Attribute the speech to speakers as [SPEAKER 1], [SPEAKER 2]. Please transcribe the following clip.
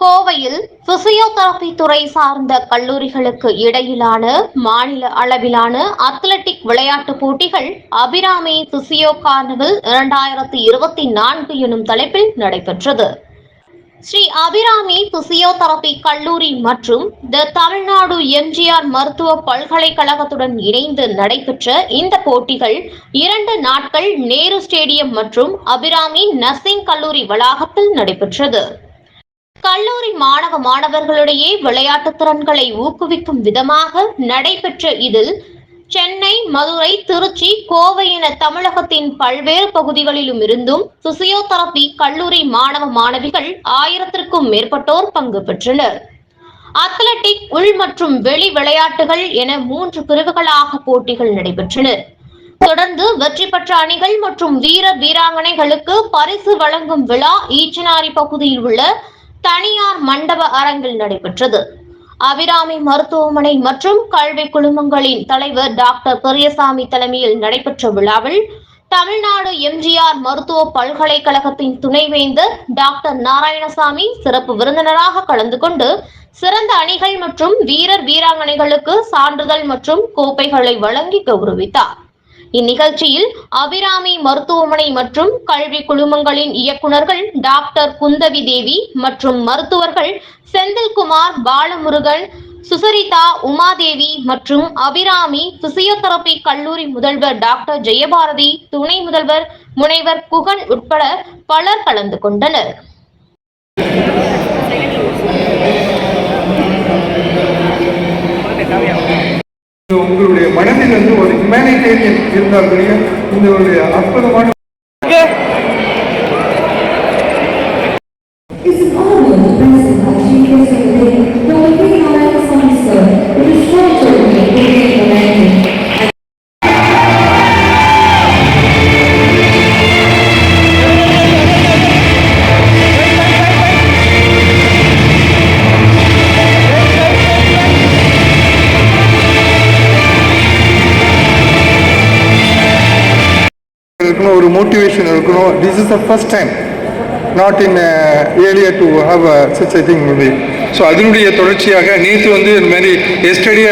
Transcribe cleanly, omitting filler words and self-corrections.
[SPEAKER 1] கோவையில் பிசியோதெரபி துறை சார்ந்த கல்லூரிகளுக்கு இடையிலான மாநில அளவிலான அத்லெட்டிக் விளையாட்டுப் போட்டிகள் அபிராமி பிசியோ கார்னிவல் 2024 எனும் தலைப்பில் நடைபெற்றது. ஸ்ரீ அபிராமி பிசியோதெரபி கல்லூரி மற்றும் த தமிழ்நாடு எம்ஜிஆர் மருத்துவ பல்கலைக்கழகத்துடன் இணைந்து நடைபெற்ற இந்த போட்டிகள் 2 நாட்கள் நேரு ஸ்டேடியம் மற்றும் அபிராமி நர்சிங் கல்லூரி வளாகத்தில் நடைபெற்றது. கல்லூரி மாணவர்களிடையே விளையாட்டு திறன்களை ஊக்குவிக்கும் விதமாக நடைபெற்ற இதில் சென்னை, மதுரை, திருச்சி, கோவை என தமிழகத்தின் பல்வேறு பகுதிகளிலும் இருந்தும் பிசியோதெரபி கல்லூரி மாணவிகள் 1000க்கும் மேற்பட்டோர் பங்கு பெற்றனர். அத்லெட்டிக், உள் மற்றும் வெளி விளையாட்டுகள் என 3 பிரிவுகளாக போட்டிகள் நடைபெற்றன. தொடர்ந்து வெற்றி பெற்ற அணிகள் மற்றும் வீராங்கனைகளுக்கு பரிசு வழங்கும் விழா ஈச்சனாரி பகுதியில் உள்ள தனியார் மண்டப அரங்கில் நடைபெற்றது. அபிராமி மருத்துவமனை மற்றும் கல்வி குழுமங்களின் தலைவர் டாக்டர் பெரியசாமி தலைமையில் நடைபெற்ற விழாவில் தமிழ்நாடு எம்ஜிஆர் மருத்துவ பல்கலைக்கழகத்தின் துணைவேந்தர் டாக்டர் நாராயணசாமி சிறப்பு விருந்தினராக கலந்து கொண்டு சிறந்த அணிகள் மற்றும் வீராங்கனைகளுக்கு சான்றிதழ் மற்றும் கோப்பைகளை வழங்கி கௌரவித்தார். இந்நிகழ்ச்சியில் அபிராமி மருத்துவமனை மற்றும் கல்வி குழுமங்களின் இயக்குநர்கள் டாக்டர் குந்தவி தேவி மற்றும் மருத்துவர்கள் செந்தில்குமார், பாலமுருகன், சுசரிதா, உமாதேவி மற்றும் அபிராமி பிசியோதெரபி கல்லூரி முதல்வர் டாக்டர் ஜெயபாரதி, துணை முதல்வர் முனைவர் குகன் உட்பட பலர் கலந்து கொண்டனர்.
[SPEAKER 2] உங்களுடைய மனதில் வந்து ஒரு ஹியூமனிடேரியன் இருந்தால் இந்த ஒரு அற்புதமான ஒரு மோட்டிவேஷன் இருக்கணும். This is the first time not in area to have such a thing. So அதனுடைய தொடர்ச்சியாக நேற்று வந்து இந்த மாதிரி எஸ்டடி